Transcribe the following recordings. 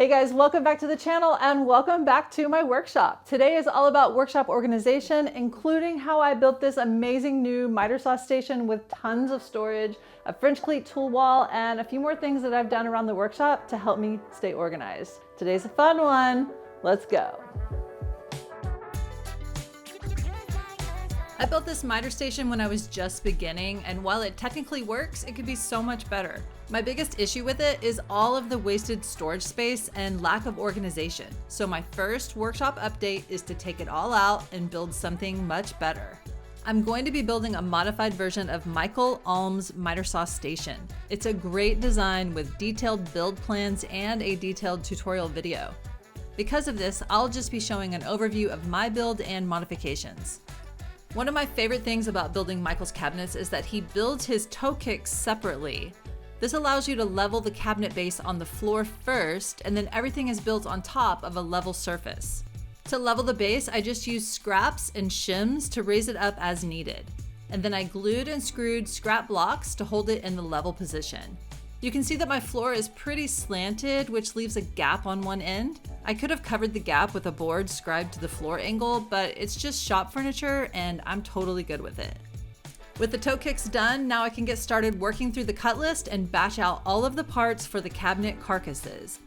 Hey guys, welcome back to the channel and welcome back to my workshop. Today is all about workshop organization, including how I built this amazing new miter saw station with tons of storage, a French cleat tool wall, and a few more things that I've done around the workshop to help me stay organized. Today's a fun one. Let's go. I built this miter station when I was just beginning, and while it technically works, it could be so much better. My biggest issue with it is all of the wasted storage space and lack of organization. So my first workshop update is to take it all out and build something much better. I'm going to be building a modified version of Michael Alm's miter saw station. It's a great design with detailed build plans and a detailed tutorial video. Because of this, I'll just be showing an overview of my build and modifications. One of my favorite things about building Michael's cabinets is that he builds his toe kicks separately. This allows you to level the cabinet base on the floor first, and then everything is built on top of a level surface. To level the base, I just used scraps and shims to raise it up as needed. And then I glued and screwed scrap blocks to hold it in the level position. You can see that my floor is pretty slanted, which leaves a gap on one end. I could have covered the gap with a board scribed to the floor angle, but it's just shop furniture and I'm totally good with it. With the toe kicks done, now I can get started working through the cut list and batch out all of the parts for the cabinet carcasses.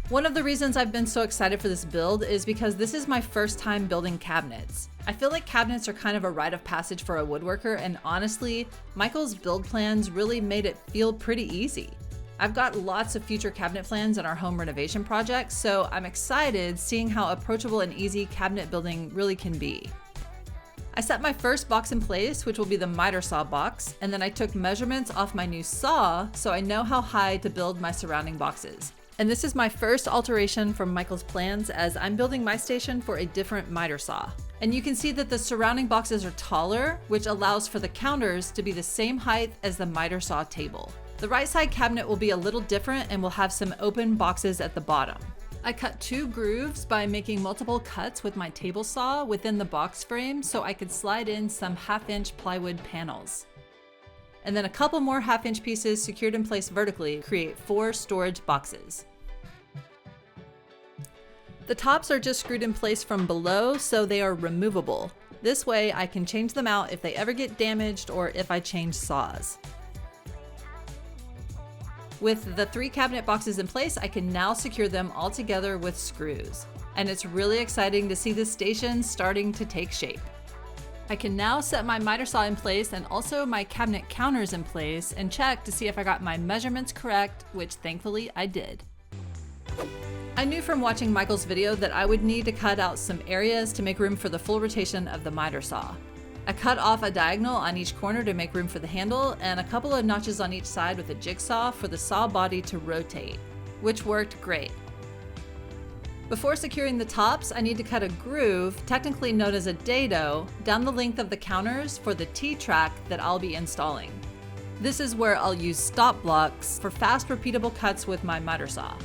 One of the reasons I've been so excited for this build is because this is my first time building cabinets. I feel like cabinets are kind of a rite of passage for a woodworker, and honestly, Michael's build plans really made it feel pretty easy. I've got lots of future cabinet plans in our home renovation project, so I'm excited seeing how approachable and easy cabinet building really can be. I set my first box in place, which will be the miter saw box, and then I took measurements off my new saw so I know how high to build my surrounding boxes. And this is my first alteration from Michael's plans, as I'm building my station for a different miter saw. And you can see that the surrounding boxes are taller, which allows for the counters to be the same height as the miter saw table. The right side cabinet will be a little different and will have some open boxes at the bottom. I cut 2 grooves by making multiple cuts with my table saw within the box frame so I could slide in some 1/2-inch plywood panels. And then a couple more 1/2-inch pieces secured in place vertically create 4 storage boxes. The tops are just screwed in place from below, so they are removable. This way I can change them out if they ever get damaged or if I change saws. With the 3 cabinet boxes in place, I can now secure them all together with screws. And it's really exciting to see this station starting to take shape. I can now set my miter saw in place and also my cabinet counters in place and check to see if I got my measurements correct, which thankfully I did. I knew from watching Michael's video that I would need to cut out some areas to make room for the full rotation of the miter saw. I cut off a diagonal on each corner to make room for the handle and a couple of notches on each side with a jigsaw for the saw body to rotate, which worked great. Before securing the tops, I need to cut a groove, technically known as a dado, down the length of the counters for the T-track that I'll be installing. This is where I'll use stop blocks for fast repeatable cuts with my miter saw.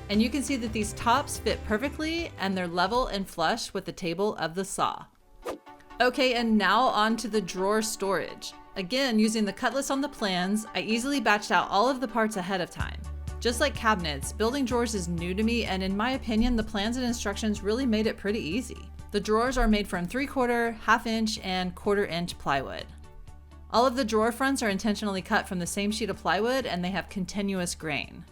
And you can see that these tops fit perfectly and they're level and flush with the table of the saw. Okay, and now on to the drawer storage. Again, using the cut list on the plans, I easily batched out all of the parts ahead of time. Just like cabinets, building drawers is new to me, and in my opinion, the plans and instructions really made it pretty easy. The drawers are made from 3/4, 1/2-inch, and 1/4-inch plywood. All of the drawer fronts are intentionally cut from the same sheet of plywood, and they have continuous grain.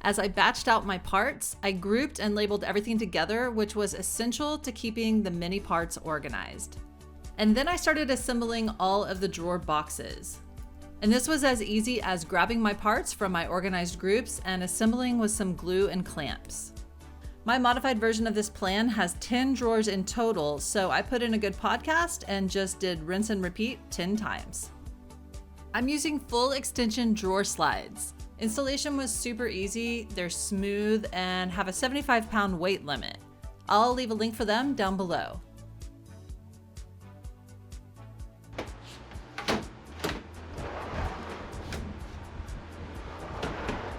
As I batched out my parts, I grouped and labeled everything together, which was essential to keeping the mini parts organized. And then I started assembling all of the drawer boxes. And this was as easy as grabbing my parts from my organized groups and assembling with some glue and clamps. My modified version of this plan has 10 drawers in total, so I put in a good podcast and just did rinse and repeat 10 times. I'm using full extension drawer slides. Installation was super easy, they're smooth, and have a 75-pound weight limit. I'll leave a link for them down below.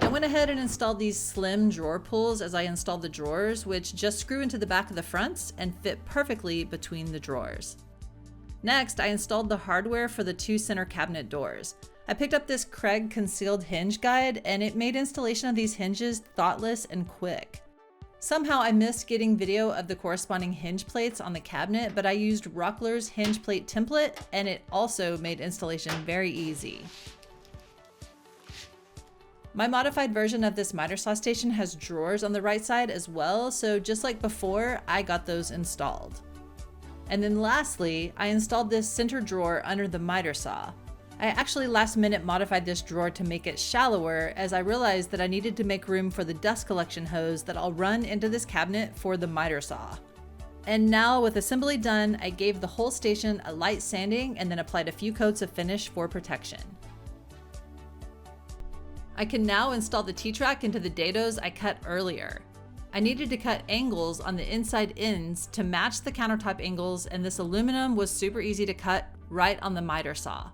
I went ahead and installed these slim drawer pulls as I installed the drawers, which just screw into the back of the fronts and fit perfectly between the drawers. Next, I installed the hardware for the 2 center cabinet doors. I picked up this Craig concealed hinge guide, and it made installation of these hinges thoughtless and quick. Somehow I missed getting video of the corresponding hinge plates on the cabinet, but I used Rockler's hinge plate template, and it also made installation very easy. My modified version of this miter saw station has drawers on the right side as well, so just like before, I got those installed. And then lastly, I installed this center drawer under the miter saw. I actually last minute modified this drawer to make it shallower, as I realized that I needed to make room for the dust collection hose that I'll run into this cabinet for the miter saw. And now with assembly done, I gave the whole station a light sanding and then applied a few coats of finish for protection. I can now install the T-track into the dados I cut earlier. I needed to cut angles on the inside ends to match the countertop angles, and this aluminum was super easy to cut right on the miter saw.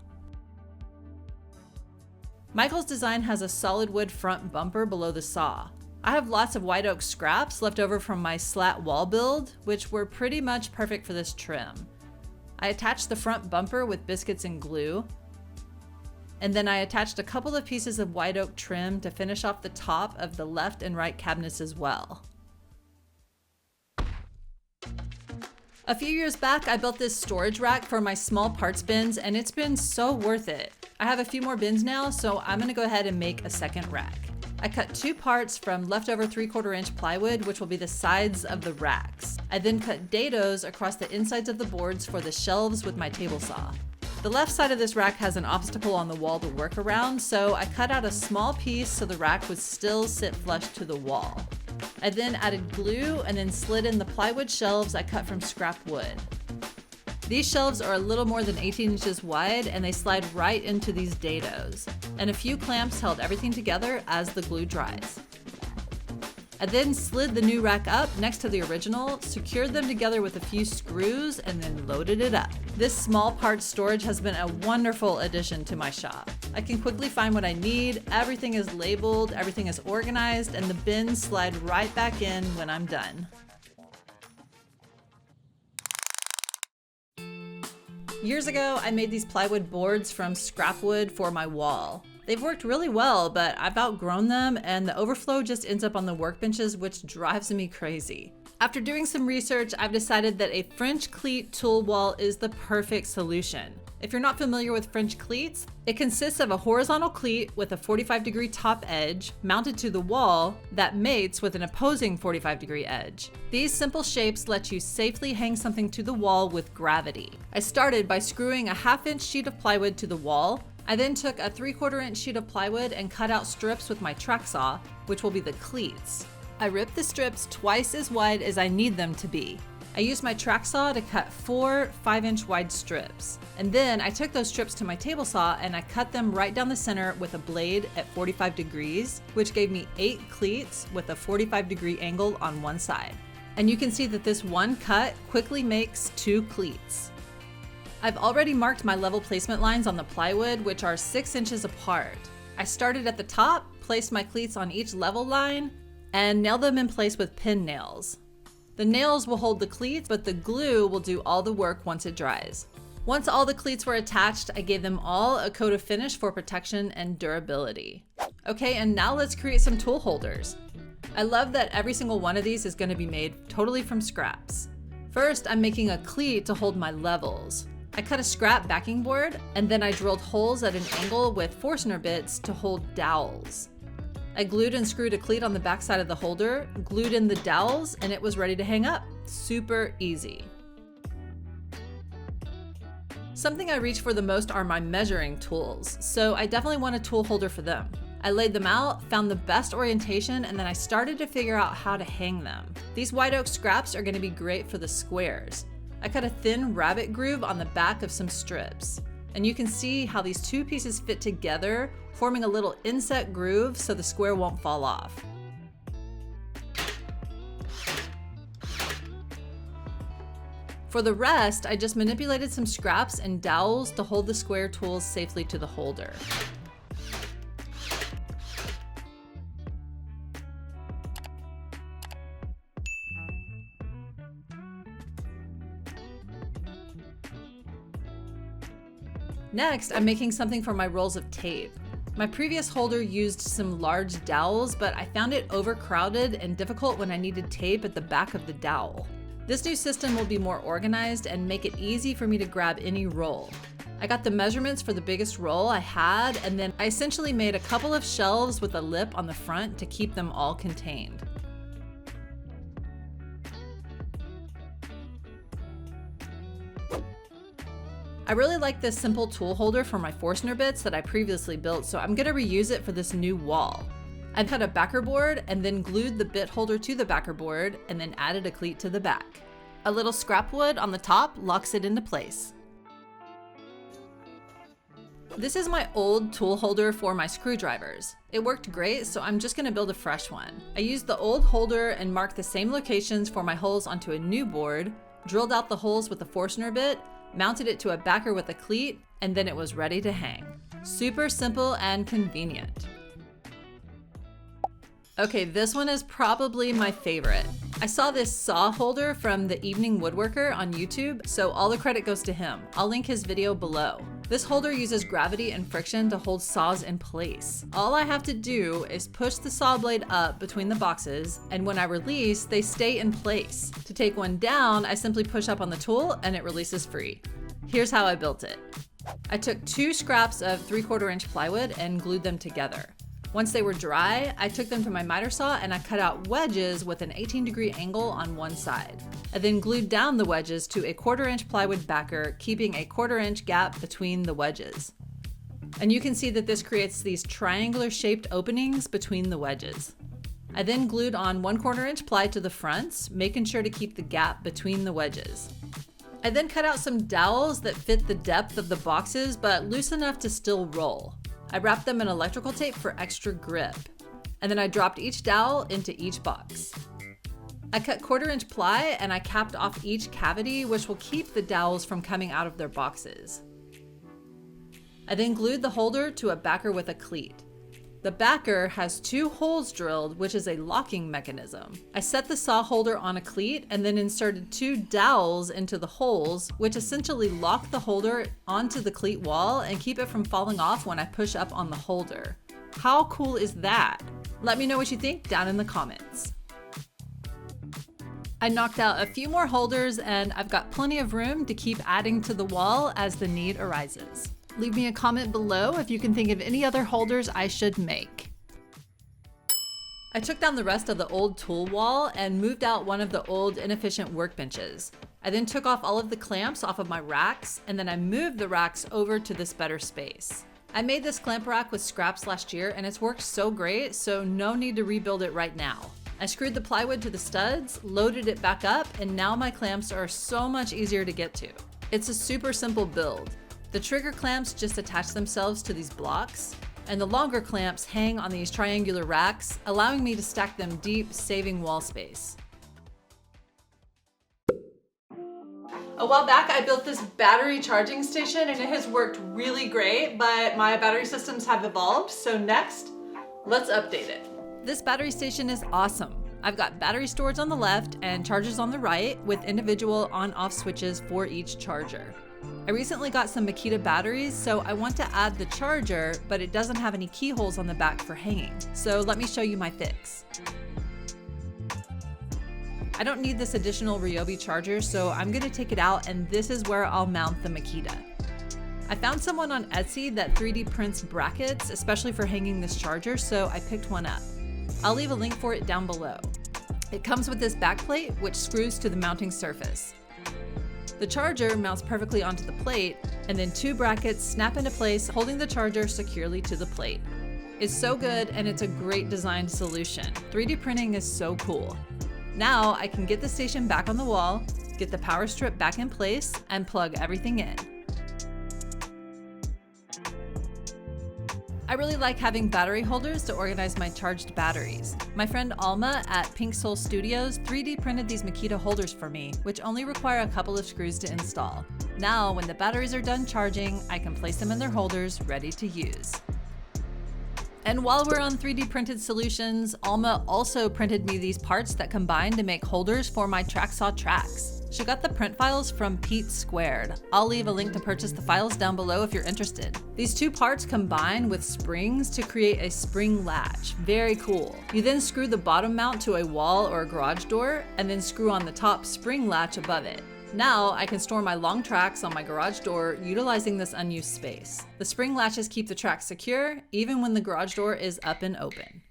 Michael's design has a solid wood front bumper below the saw. I have lots of white oak scraps left over from my slat wall build, which were pretty much perfect for this trim. I attached the front bumper with biscuits and glue, and then I attached a couple of pieces of white oak trim to finish off the top of the left and right cabinets as well. A few years back, I built this storage rack for my small parts bins, and it's been so worth it. I have a few more bins now, so I'm gonna go ahead and make a second rack. I cut 2 parts from leftover 3/4 inch plywood, which will be the sides of the racks. I then cut dados across the insides of the boards for the shelves with my table saw. The left side of this rack has an obstacle on the wall to work around, so I cut out a small piece so the rack would still sit flush to the wall. I then added glue and then slid in the plywood shelves I cut from scrap wood. These shelves are a little more than 18 inches wide, and they slide right into these dados, and a few clamps held everything together as the glue dries. I then slid the new rack up next to the original, secured them together with a few screws, and then loaded it up. This small parts storage has been a wonderful addition to my shop. I can quickly find what I need, everything is labeled, everything is organized, and the bins slide right back in when I'm done. Years ago, I made these plywood boards from scrap wood for my wall. They've worked really well, but I've outgrown them, and the overflow just ends up on the workbenches, which drives me crazy. After doing some research, I've decided that a French cleat tool wall is the perfect solution. If you're not familiar with French cleats, it consists of a horizontal cleat with a 45-degree top edge mounted to the wall that mates with an opposing 45-degree edge. These simple shapes let you safely hang something to the wall with gravity. I started by screwing a 1/2 inch sheet of plywood to the wall. I then took a 3/4 inch sheet of plywood and cut out strips with my track saw, which will be the cleats. I ripped the strips twice as wide as I need them to be. I used my track saw to cut 4 5-inch wide strips. And then I took those strips to my table saw and I cut them right down the center with a blade at 45 degrees, which gave me 8 cleats with a 45-degree angle on one side. And you can see that this one cut quickly makes 2 cleats. I've already marked my level placement lines on the plywood, which are 6 inches apart. I started at the top, placed my cleats on each level line, and nailed them in place with pin nails. The nails will hold the cleats, but the glue will do all the work once it dries. Once all the cleats were attached, I gave them all a coat of finish for protection and durability. Okay, and now let's create some tool holders. I love that every single one of these is going to be made totally from scraps. First, I'm making a cleat to hold my levels. I cut a scrap backing board, and then I drilled holes at an angle with Forstner bits to hold dowels. I glued and screwed a cleat on the back side of the holder, glued in the dowels, and it was ready to hang up. Super easy. Something I reach for the most are my measuring tools, so I definitely want a tool holder for them. I laid them out, found the best orientation, and then I started to figure out how to hang them. These white oak scraps are going to be great for the squares. I cut a thin rabbet groove on the back of some strips, and you can see how these 2 pieces fit together, forming a little inset groove so the square won't fall off. For the rest, I just manipulated some scraps and dowels to hold the square tools safely to the holder. Next, I'm making something for my rolls of tape. My previous holder used some large dowels, but I found it overcrowded and difficult when I needed tape at the back of the dowel. This new system will be more organized and make it easy for me to grab any roll. I got the measurements for the biggest roll I had, and then I essentially made a couple of shelves with a lip on the front to keep them all contained. I really like this simple tool holder for my Forstner bits that I previously built, so I'm gonna reuse it for this new wall. I cut a backer board and then glued the bit holder to the backer board and then added a cleat to the back. A little scrap wood on the top locks it into place. This is my old tool holder for my screwdrivers. It worked great, so I'm just gonna build a fresh one. I used the old holder and marked the same locations for my holes onto a new board, drilled out the holes with a Forstner bit, mounted it to a backer with a cleat, and then it was ready to hang. Super simple and convenient. Okay, this one is probably my favorite. I saw this saw holder from the Evening Woodworker on YouTube, so all the credit goes to him. I'll link his video below. This holder uses gravity and friction to hold saws in place. All I have to do is push the saw blade up between the boxes, and when I release, they stay in place. To take one down, I simply push up on the tool and it releases free. Here's how I built it. I took 2 scraps of 3/4 inch plywood and glued them together. Once they were dry, I took them to my miter saw and I cut out wedges with an 18-degree angle on one side. I then glued down the wedges to a 1/4 inch plywood backer, keeping a 1/4 inch gap between the wedges. And you can see that this creates these triangular shaped openings between the wedges. I then glued on 1/4 inch ply to the fronts, making sure to keep the gap between the wedges. I then cut out some dowels that fit the depth of the boxes, but loose enough to still roll. I wrapped them in electrical tape for extra grip. And then I dropped each dowel into each box. I cut 1/4 inch ply and I capped off each cavity, which will keep the dowels from coming out of their boxes. I then glued the holder to a backer with a cleat. The backer has 2 holes drilled, which is a locking mechanism. I set the saw holder on a cleat and then inserted 2 dowels into the holes, which essentially lock the holder onto the cleat wall and keep it from falling off when I push up on the holder. How cool is that? Let me know what you think down in the comments. I knocked out a few more holders and I've got plenty of room to keep adding to the wall as the need arises. Leave me a comment below if you can think of any other holders I should make. I took down the rest of the old tool wall and moved out one of the old inefficient workbenches. I then took off all of the clamps off of my racks and then I moved the racks over to this better space. I made this clamp rack with scraps last year and it's worked so great, so no need to rebuild it right now. I screwed the plywood to the studs, loaded it back up, and now my clamps are so much easier to get to. It's a super simple build. The trigger clamps just attach themselves to these blocks, and the longer clamps hang on these triangular racks, allowing me to stack them deep, saving wall space. A while back, I built this battery charging station and it has worked really great, but my battery systems have evolved, so next, let's update it. This battery station is awesome. I've got battery storage on the left and chargers on the right with individual on-off switches for each charger. I recently got some Makita batteries, so I want to add the charger, but it doesn't have any keyholes on the back for hanging. So let me show you my fix. I don't need this additional Ryobi charger, so I'm gonna take it out and this is where I'll mount the Makita. I found someone on Etsy that 3D prints brackets, especially for hanging this charger, so I picked one up. I'll leave a link for it down below. It comes with this back plate, which screws to the mounting surface. The charger mounts perfectly onto the plate, and then 2 brackets snap into place, holding the charger securely to the plate. It's so good, and it's a great design solution. 3D printing is so cool. Now I can get the station back on the wall, get the power strip back in place, and plug everything in. I really like having battery holders to organize my charged batteries. My friend Alma at Pink Soul Studios 3D printed these Makita holders for me, which only require a couple of screws to install. Now, when the batteries are done charging, I can place them in their holders, ready to use. And while we're on 3D printed solutions, Alma also printed me these parts that combine to make holders for my track saw tracks. She got the print files from Pete Squared. I'll leave a link to purchase the files down below if you're interested. These two parts combine with springs to create a spring latch. Very cool. You then screw the bottom mount to a wall or a garage door, and then screw on the top spring latch above it. Now I can store my long tracks on my garage door utilizing this unused space. The spring latches keep the tracks secure even when the garage door is up and open.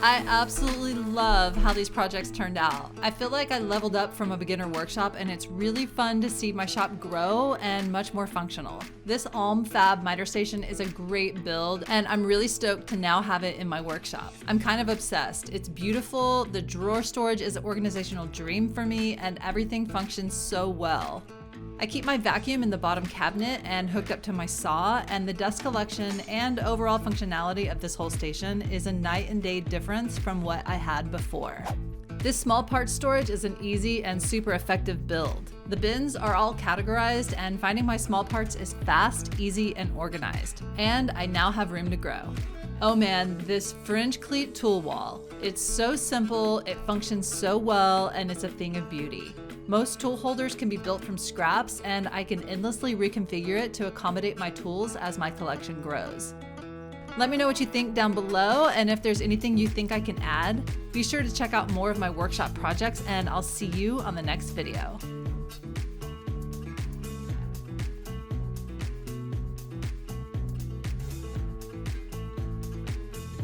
I absolutely love how these projects turned out. I feel like I leveled up from a beginner workshop, and it's really fun to see my shop grow and much more functional. This Alm Fab miter station is a great build, and I'm really stoked to now have it in my workshop. I'm kind of obsessed. It's beautiful, the drawer storage is an organizational dream for me, and everything functions so well. I keep my vacuum in the bottom cabinet and hooked up to my saw, and the dust collection and overall functionality of this whole station is a night and day difference from what I had before. This small parts storage is an easy and super effective build. The bins are all categorized, and finding my small parts is fast, easy, and organized. And I now have room to grow. Oh man, this fringe cleat tool wall. It's so simple, it functions so well, and it's a thing of beauty. Most tool holders can be built from scraps, and I can endlessly reconfigure it to accommodate my tools as my collection grows. Let me know what you think down below, and if there's anything you think I can add. Be sure to check out more of my workshop projects, and I'll see you on the next video.